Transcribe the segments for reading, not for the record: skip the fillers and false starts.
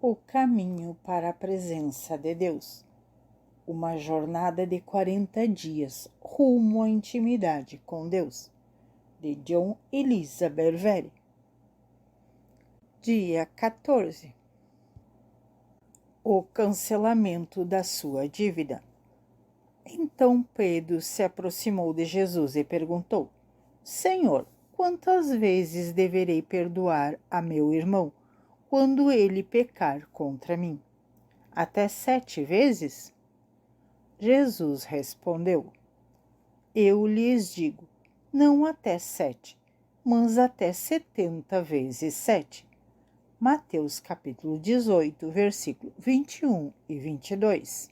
O caminho para a presença de Deus. Uma jornada de 40 dias rumo à intimidade com Deus. De John e Lisa Berveri. Dia 14. O cancelamento da sua dívida. Então Pedro se aproximou de Jesus e perguntou: Senhor, quantas vezes deverei perdoar a meu irmão quando ele pecar contra mim? Até 7 vezes? Jesus respondeu: Eu lhes digo, não até 7, mas até 70 vezes 7. Mateus capítulo 18, versículo 21 e 22.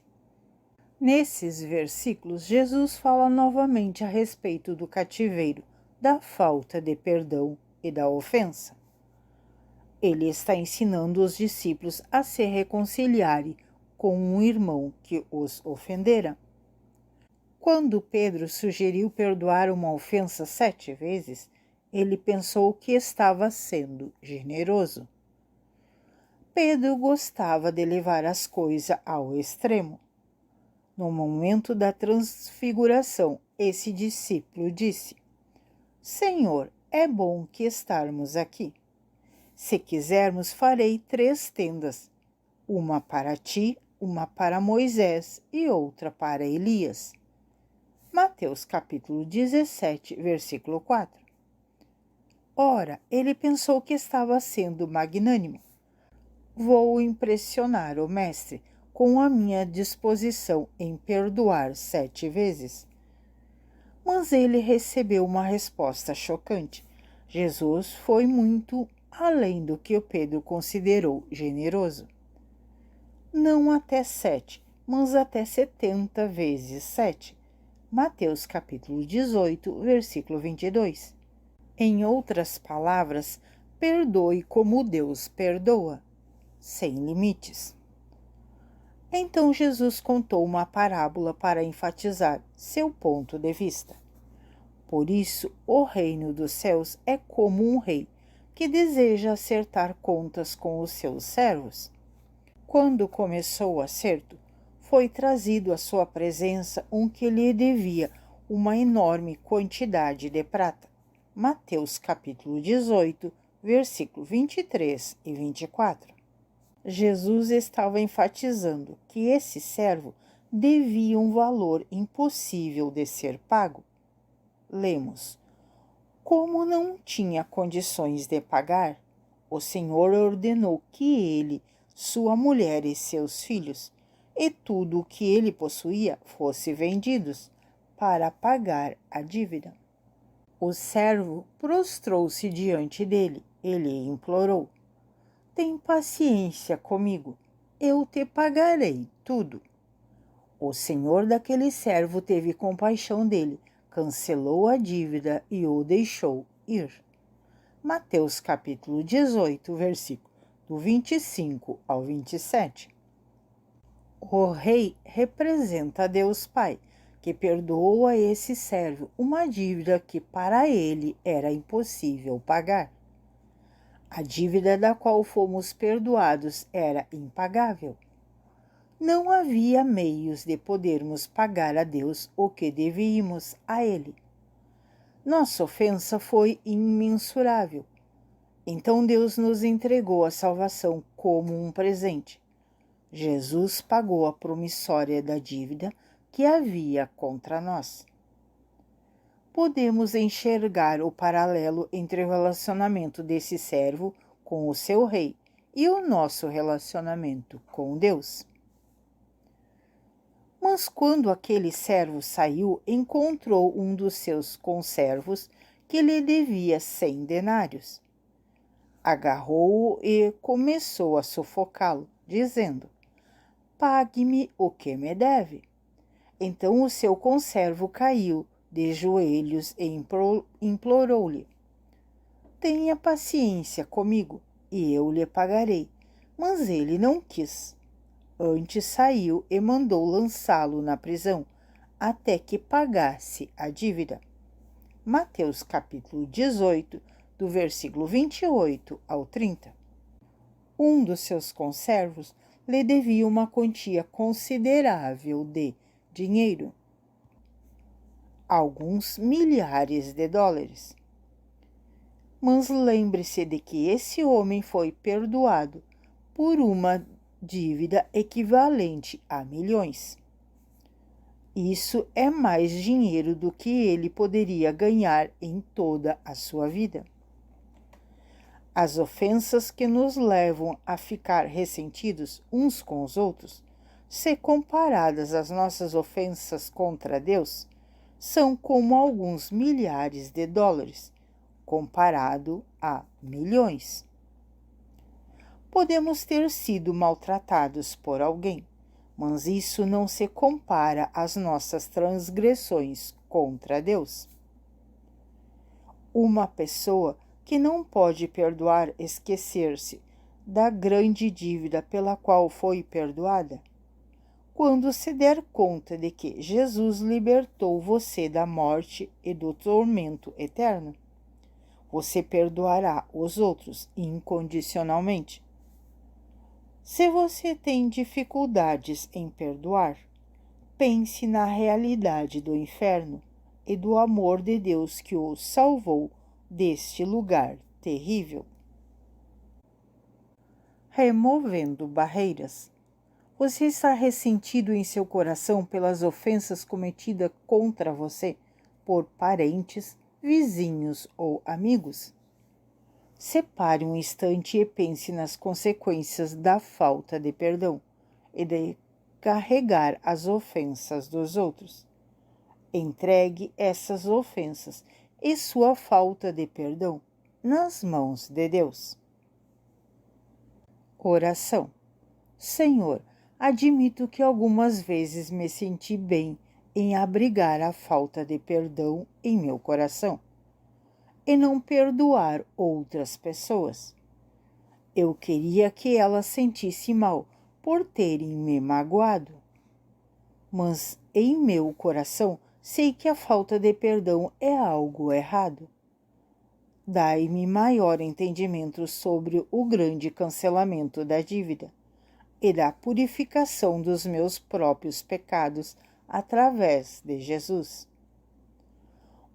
Nesses versículos, Jesus fala novamente a respeito do cativeiro, da falta de perdão e da ofensa. Ele está ensinando os discípulos a se reconciliarem com um irmão que os ofendera. Quando Pedro sugeriu perdoar uma ofensa 7 vezes, ele pensou que estava sendo generoso. Pedro gostava de levar as coisas ao extremo. No momento da transfiguração, esse discípulo disse: Senhor, é bom que estarmos aqui. Se quisermos, farei 3 tendas, uma para ti, uma para Moisés e outra para Elias. Mateus capítulo 17, versículo 4. Ora, ele pensou que estava sendo magnânimo. Vou impressionar o mestre com a minha disposição em perdoar 7 vezes. Mas ele recebeu uma resposta chocante. Jesus foi muito além do que o Pedro considerou generoso. Não até 7, mas até 70 vezes 7. Mateus capítulo 18, versículo 22. Em outras palavras, perdoe como Deus perdoa, sem limites. Então Jesus contou uma parábola para enfatizar seu ponto de vista. Por isso, o reino dos céus é como um rei que deseja acertar contas com os seus servos. Quando começou o acerto, foi trazido à sua presença um que lhe devia uma enorme quantidade de prata. Mateus capítulo 18, versículo 23 e 24. Jesus estava enfatizando que esse servo devia um valor impossível de ser pago. Lemos: Como não tinha condições de pagar, o Senhor ordenou que ele, sua mulher e seus filhos, e tudo o que ele possuía fosse vendidos para pagar a dívida. O servo prostrou-se diante dele e lhe implorou: Tem paciência comigo, eu te pagarei tudo. O senhor daquele servo teve compaixão dele, cancelou a dívida e o deixou ir. Mateus capítulo 18, versículo do 25 ao 27. O rei representa Deus Pai, que perdoou a esse servo uma dívida que para ele era impossível pagar. A dívida da qual fomos perdoados era impagável. Não havia meios de podermos pagar a Deus o que devíamos a Ele. Nossa ofensa foi imensurável. Então Deus nos entregou a salvação como um presente. Jesus pagou a promissória da dívida que havia contra nós. Podemos enxergar o paralelo entre o relacionamento desse servo com o seu rei e o nosso relacionamento com Deus. Mas quando aquele servo saiu, encontrou um dos seus conservos que lhe devia 100 denários. Agarrou-o e começou a sufocá-lo, dizendo: Pague-me o que me deve. Então o seu conservo caiu de joelhos e implorou-lhe: Tenha paciência comigo, e eu lhe pagarei. Mas ele não quis. Antes saiu e mandou lançá-lo na prisão, até que pagasse a dívida. Mateus capítulo 18, do versículo 28 ao 30. um dos seus conservos lhe devia uma quantia considerável de dinheiro, alguns milhares de dólares. Mas lembre-se de que esse homem foi perdoado por uma dívida equivalente a milhões. Isso é mais dinheiro do que ele poderia ganhar em toda a sua vida. As ofensas que nos levam a ficar ressentidos uns com os outros, se comparadas às nossas ofensas contra Deus, são como alguns milhares de dólares, comparado a milhões. Podemos ter sido maltratados por alguém, mas isso não se compara às nossas transgressões contra Deus. Uma pessoa que não pode perdoar esquecer-se da grande dívida pela qual foi perdoada, quando se der conta de que Jesus libertou você da morte e do tormento eterno, você perdoará os outros incondicionalmente. Se você tem dificuldades em perdoar, pense na realidade do inferno e do amor de Deus que o salvou deste lugar terrível. Removendo barreiras. Você está ressentido em seu coração pelas ofensas cometidas contra você por parentes, vizinhos ou amigos? Separe um instante e pense nas consequências da falta de perdão e de carregar as ofensas dos outros. Entregue essas ofensas e sua falta de perdão nas mãos de Deus. Oração. Senhor, admito que algumas vezes me senti bem em abrigar a falta de perdão em meu coração e não perdoar outras pessoas. Eu queria que elas sentissem mal por terem me magoado. Mas em meu coração sei que a falta de perdão é algo errado. Dai-me maior entendimento sobre o grande cancelamento da dívida e da purificação dos meus próprios pecados através de Jesus.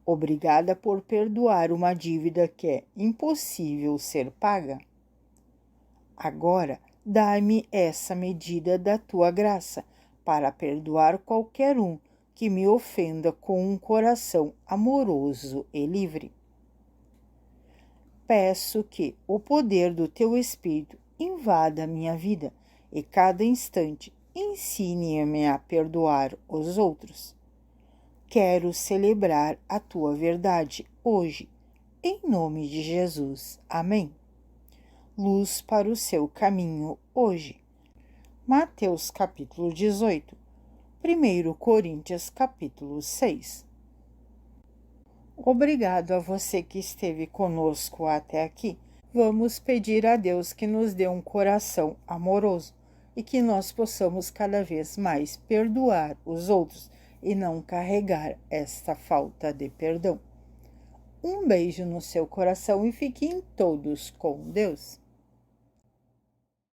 Obrigada por perdoar uma dívida que é impossível ser paga. Agora, dá-me essa medida da tua graça para perdoar qualquer um que me ofenda com um coração amoroso e livre. Peço que o poder do teu Espírito invada a minha vida e cada instante ensine-me a perdoar os outros. Quero celebrar a tua verdade hoje, em nome de Jesus. Amém. Luz para o seu caminho hoje. Mateus capítulo 18, 1 Coríntios capítulo 6. Obrigado a você que esteve conosco até aqui. Vamos pedir a Deus que nos dê um coração amoroso e que nós possamos cada vez mais perdoar os outros e não carregar esta falta de perdão. Um beijo no seu coração e fiquem todos com Deus.